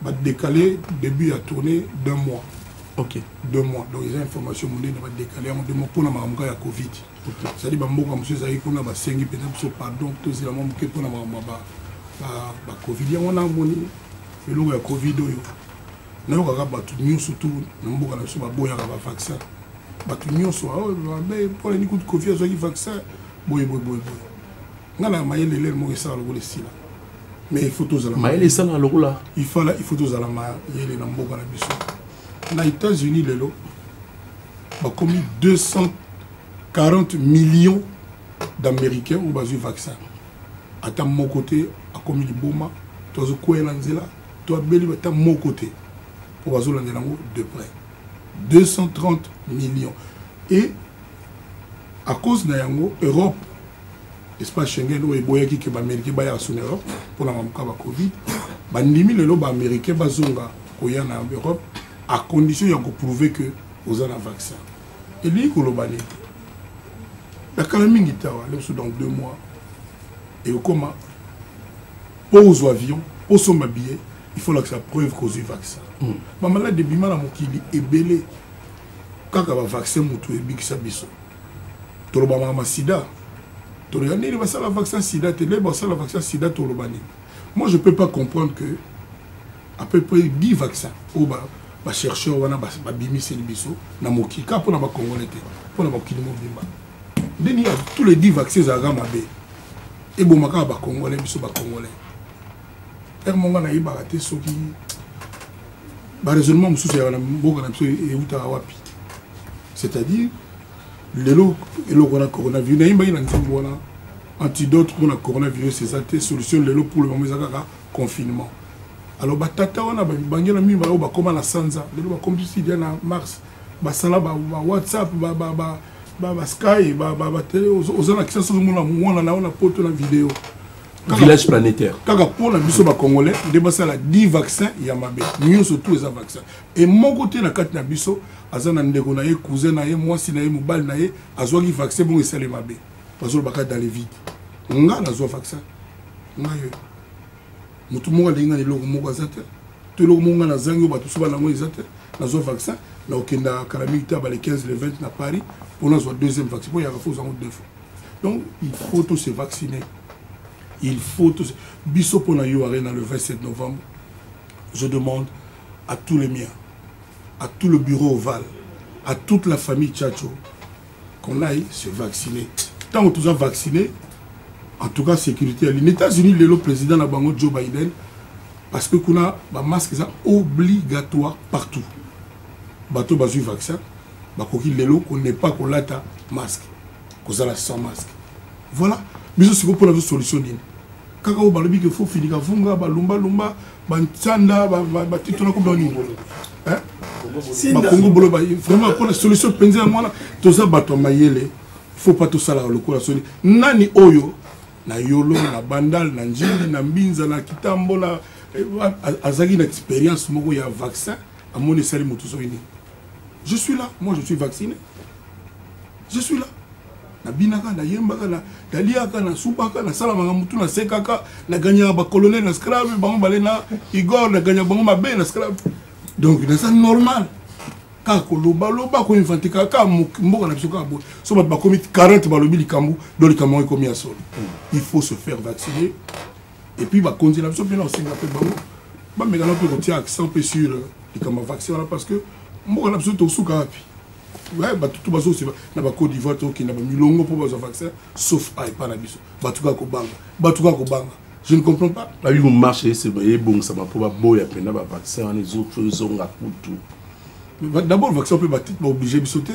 va décaler début à tourner 2 mois. Ok. 2 mois. Donc les informations mondiales va décaler en 2 mois pour la mamka ya Covid. C'est-à-dire bamboka monsieur zali kuna ba sengi peut-être pardon tout c'est la mamka pour la mamka ba Covid ya wana moni eloko ya Covid oyo. Na yo kaka batu nyonso tout na mboka na so ba boya ka ba vaccin. Batu nyonso mais pour les coups de Covid azaki vaccin boy. Ngala mayele le mo ça le sila. Mais il faut tous à la mayele ça na lokula. Il faut tous à la mayele na mboka na biso. Na États-Unis lelo ba commis 240 millions d'Américains ou bazu vaccin. À mon côté a commis du boma, toi zo ko elanzela, toi beli à mon côté pour bazu landelango de près. 230 millions. Et à cause de yango Europe espace Schengen ou eboyaki ke ba Américain ba ya son Europe pour la mamka ba Covid, ba ndimi lelo ba Américain bazonga ko ya na Europe à condition de prouver que vous avez un vaccin. Et lui, la calamité est dans 2 mois. Et comment pose avion, pose son billet, il faut que ça prouve que vous avez un vaccin. Ma malade de Bima est belé. Quand il y a un vaccin, il y a un vaccin. Tu as un sida. Tu as un vaccin sida. Tu as un vaccin sida. Moi, je ne peux pas comprendre que à peu près 10 vaccins. Les chercheurs ont bimi biso na mokika pour na ba congolais pour na ba kilimo bimba deni tous les 10 vaccins à gamabe et bon maka ba congolais biso ba congolais monga na iba te soki ba raisonnement mususu ya na mboka na biso e uta wapi c'est-à-dire lelo eloko na coronavirus na imba ina nzimbo wana antidote pour la coronavirus c'est ça te solution lelo pour le moment ezaka confinement. Alors, batata wana bangela mi ba koma na sanza lelo ba complice dia na mars ba sala ba WhatsApp ba Sky ba télé ozana kisa so mona na poto na vidéo village planétaire kaka pour la biso ba congolais de ba sala 10 vaccins ya mabe nyo surtout les vaccins et mon côté na kati na biso azana ndeko na ye cousin na ye mwasi na ye mobali na ye azwaki vaccin bon esale mabe bazolo baka dans les vides nga na zo vaccin nga yo mutu monga linga ni loko moko azate to loko monga na zango ba to soba na ngo ezate na zo vaccin na okenda calamité ba le 15 le 20 na Paris pour na zo deuxième vaccin pour ya ka faut en 2 fois. Donc il faut tous se vacciner. Il faut tous biso pour na yo arena le 27 novembre. Je demande à tous les miens, à tout le bureau ovale, à toute la famille Tchatcho qu'on aille se vacciner. Tant que tous vaccinés, en tout cas sécurité. Les États-Unis, le président Joe Biden, parce que qu'on a un masque obligatoire partout. Bateau basu vaccin, qu'on n'est pas qu'on l'a masque, qu'on a la sans masque. Voilà. Mais c'est pour la solution. Quand on parle qu'il faut finir à funga, lumba, bantsanda, batitona comme on dit. Vraiment pour la solution penser à moi tout ça bateau mayele, faut pas tout ça là le coup la solution. Nani oyo na yolo na bandal na njili na mbinza na kitambo na azaki une expérience moko ya vaccin à mon essai motuso ini. Je suis là, moi je suis vacciné. Je suis là. Na binaka na yembaka na daliaka na subaka na salamanga mutu na sekaka na gagner ba colonel na scrap bango balena Igor na gagner bango mabe na scrap. Donc c'est normal. Quand loba ko inventer kaka mboka na biso ka bo so ba commis 40 balobi likambu do likambu ko mi asol. Il faut se faire vacciner et puis ba continuer la biso bien on singa pe bango ba megana pe ko tia accent pe sur likambu vaccin parce que mboka na biso to suka api. Ouais, bah tout bazo c'est na ba Côte d'Ivoire to ki na ba milongo pour bazo vaccin sauf ai pas na biso. Ba tuka ko banga. Je ne comprends pas. Ba bi mo marché c'est bon ça va pour ba boya pe na ba vaccin les autres zonga tout. D'abord, le vaccin peut être obligé de sauter.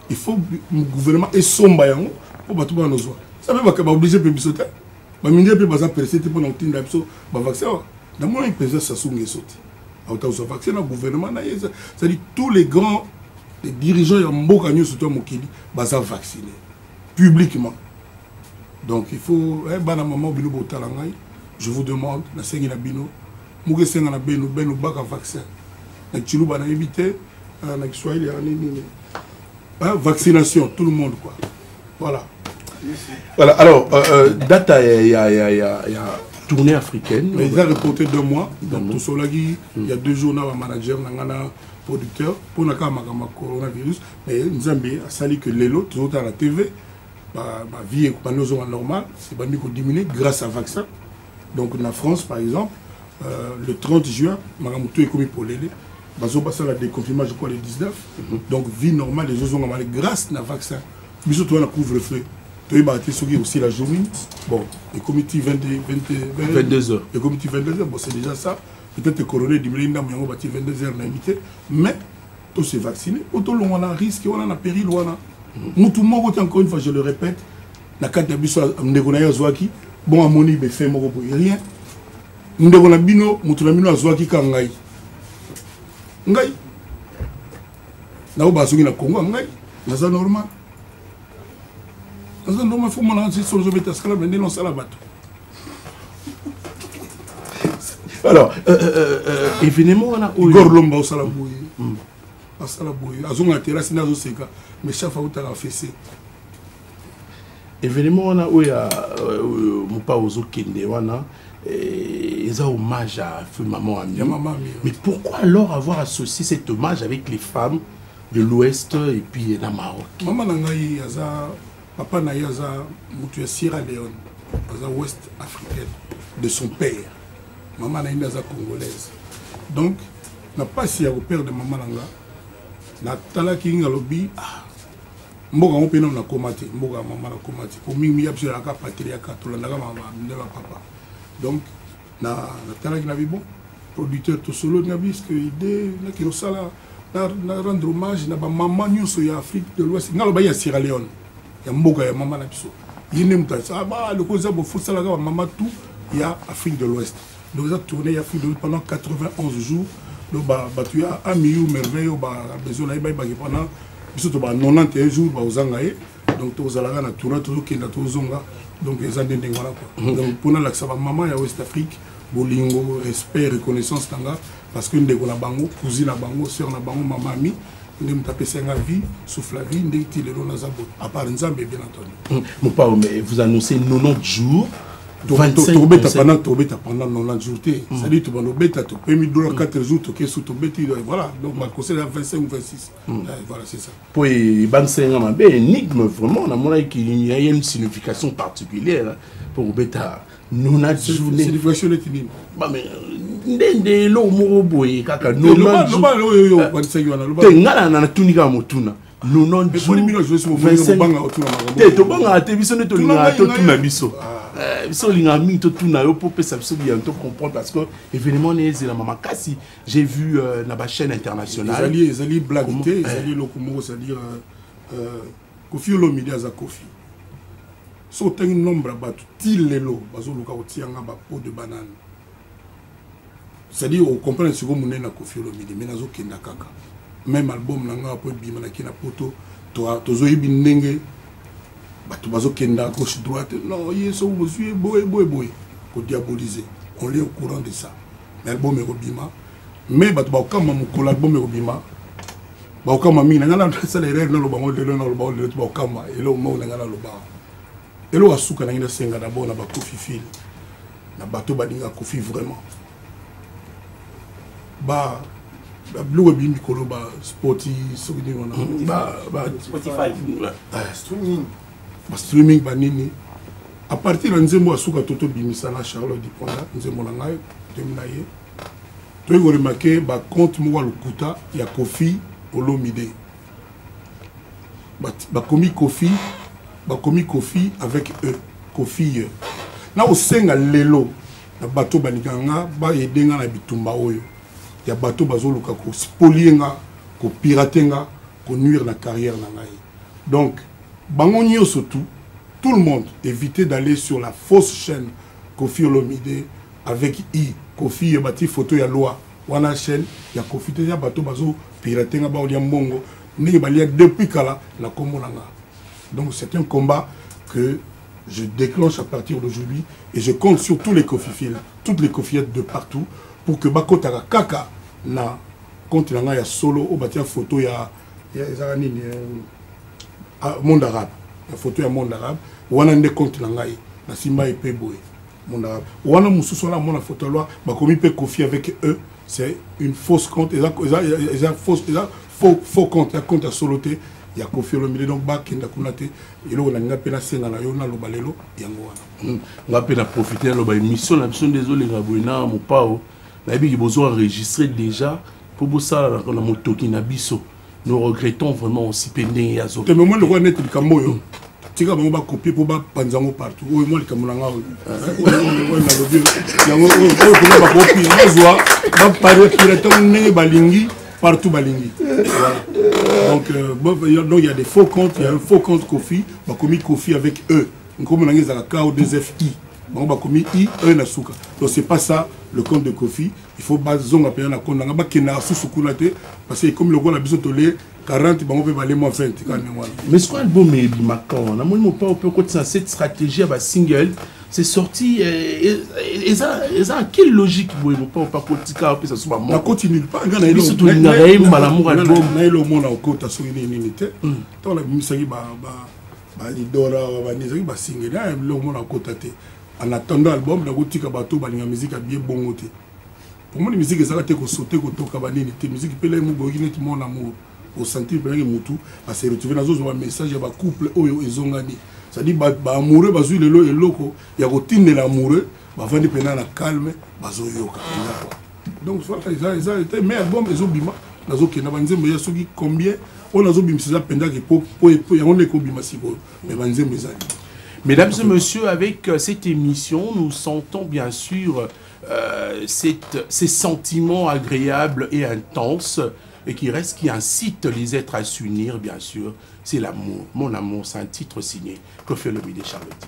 Il faut le gouvernement et son baillant pour battre nos oies. Ça veut dire qu'il est obligé de sauter. Mais il peut pas presser pour nous tenir le vaccin. Dans mon président, ça s'est sauté. Autant que vaccin, le gouvernement, c'est-à-dire tous les grands dirigeants de Mbokagno surtout Mokili, sont vaccinés publiquement. Donc il faut, je vous demande, vaccin. Vaccination, tout le monde quoi. Voilà. Voilà, alors, data, il y a tournée africaine. Mais ils ont reporté 2 mois. Donc, tout cela, il y a 2 jours, on a un manager, on a un producteur, pour le coronavirus. Mais nous avons sali que l'élo, toujours à la TV, ma vie est normale, c'est pas diminuer grâce à vaccin. Donc, en France, par exemple, le 30 juin, Magamuto est commis pour l'élé. Bazo passe la déconfinement, je crois, le 19. Donc, vie normale, les gens ont grâce à vaccin. Mais surtout, on a couvre-feu. Tu as aussi la journée. Bon, le comité 22 heures. Le comité 22 heures, bon, c'est déjà ça. Peut-être que le coroner dit, mais il y a 22 heures d'invité. Mais, tout s'est vacciné. Autant on a un risque, on a un péril. Nous, tout le monde, encore une fois, je le répète, la carte de Zouaki, bon, à Moni, mais fait rien. Nous devons la bino, nous Zouaki Kangai. Ngai. Nous avons na Congo, Ngai. C'est normal. C'est normal, il faut que alors, événement, on a eu... Gorlomba au Salaboué. À Salaboué. À Zonga terrasse, n'a pas mais chaque fois où tu as fessé. Événement, on a eu Moupa Ozo Kende, on a un hommage à Maman Ami. Mais pourquoi alors avoir associé cet hommage avec les femmes de l'Ouest et puis la Maroc? Maman Nangaï, papa Nayaza, Moutou Sierra Leone, Ouest africaine, de son père. Maman Nayaza congolaise. Donc, n'a pas si au père de Maman Nanga, na tala kinga lobi, mboka on peut na komate, mboka maman na komate. Pour mimi ya pse la ka patriarcat, to la maman ne va papa. Donc, na tala kinga bon, producteur to solo na bis que idée na kino sala na rendre hommage na ba maman nyuso ya Afrique de l'Ouest, na lo ba ya Sierra Leone. Ya mboka ya maman na biso. Yene mutasa ba le koza bo fusala ka maman tout ya Afrique de l'Ouest. Donc ça tourné Afrique de l'Ouest pendant 91 jours. Donc tu as Amiou merveilleux besoin d'aller pendant 91 jours aux Angaï. Donc tu as la tournée toujours qui est là donc les années donc pour nous l'accès maman ya West Afrique bolingo respect reconnaissance tanga parce que ndeko na bango cousine na bango sœur na bango maman ami ndem tapé senga vie souffle la vie ndeki le na zabo à part nzambe bien entendu. Mon père, mais vous annoncez 90 jours. 25 pendant 90 jours. C'est-à-dire que tu as mis $4 jours, tu as voilà. Donc, on va conseiller à 25 ou 26. Voilà, c'est ça. Pour les banques, c'est un énigme, vraiment. On a qu'il y a une signification particulière pour les bêta. Nous avons journée. Signification est énigme. Mais, ndende lo moroboye kaka no no j'ai vu la chaîne internationale. Les alliés blaguité, les alliés locomo, c'est-à-dire Kofi Olomide à Kofi. Sauter un nombre à tilelo, bazoluka otianga ba peau de banane. C'est-à-dire on comprend ce que mon na Kofi Olomide, mais nazo kenda kaka. Même album nanga po bima na kina poto, tozo yibi ndenge bato bazo kenda gauche droite. Non, yeso monsieur boy ko diaboliser. On est au courant de ça. Mais album est bima. Mais bato ba kama mon album est bima. Ba kama mi nanga na ça les rêves na lo bango de lo na lo bango de ba kama et lo mo nanga na lo ba. Et là, on a une senga d'abord, on a Kofi Fil. On a bateau badinga Kofi vraiment. Bah, Blue Web Mikolo, bah, Spotify, streaming. Bah, streaming, bah, nini. À partir de Nzembo, à Souka Toto Bimisana, Charlotte Diponda, Nzembo Langaï, Teminaye. Tu as remarqué, bah, compte moi le Kouta, il y a Kofi Olomide. Bah, commis Kofi. Bakomi Kofi avec eux, Kofi. Na osenga lelo na bato baniganga ba yedenga na bitumba oyo. Ya bato bazoluka ko spolienga, ko piratenga, ko nuire la carrière na ngai. Donc bango nyonso tout le monde éviter d'aller sur la fausse chaîne Kofi Olomide avec Kofi et bati photo ya loi. Wana chaîne ya Kofi te ya bato bazo piratenga ba olia mbongo. Ni balia depuis kala na komolanga. Donc c'est un combat que je déclenche à partir d'aujourd'hui et je compte sur tous les kofifils, toutes les kofiettes de partout pour que Bakotara Kaka na compte il y a solo au bâtiment photo il y a monde arabe, la photo il y a monde arabe ou on a des comptes il y a Simba et Peboé. On a mon photo là, comme il peut confier avec eux, c'est une fausse compte, ils ont faux compte, la compte à soloté, il y a confié le milieu donc bas qui n'a pas été, il a n'a pas naissé dans la yona le balelo, yango. On a peine à profiter de l'émission, la mission désolé Ngabouina, mon pao, la vie qui besoin enregistrer déjà pour ça on a mon toki nabiso. Nous regrettons vraiment aussi pendant et azo. Mais moi le roi net le camoyo. Tu vas me copier pour pas panzango partout. Oui moi le camolanga. Partout balingi. Donc il y a des faux comptes, il y a un faux compte Kofi, on a commis Kofi avec eux. Comme on a dit à la KO2FI. On a commis I, E na suka. Donc c'est pas ça le compte de Kofi. Il faut pas zonga payer na compte. On a qui na sous-soukulate parce que comme le gars a besoin de tolé 40, on peut aller moins 20. Mais ce qu'on a beau mais macan, on a moins pas on peut continuer cette stratégie à single. C'est sorti et ça quelle logique vous pas pas continuer puis ça soit on continue pas ngana ilo surtout ngaraye malamu album na ilo mona okota so ni te to la misaki ba idora ba nizaki ba single na ilo mona okota te en attendant l'album na kotika bato balinga musique a bien bongo te pour moi la musique ezala te ko sauter ko toka ba nini te musique pele mu boki net mon amour au sentir pele mutu à se retrouver dans un message ya ba couple oyo ezongani. C'est-à-dire que amoureux, bazui lelo et loko, il y a routine l'amoureux, vendre pendant la calme, bazo yoka. Donc voilà, ils ont été mais album ils ont bima, nazo ke na banze moya soki combien on nazo bim ça pendant que pour y a on les bima siko, mais banze mezali. Mesdames et messieurs, avec cette émission, nous sentons bien sûr ces sentiments agréables et intenses et qui incite les êtres à s'unir, bien sûr. C'est l'amour. Mon amour, c'est un titre signé. Que fait le Charlotte?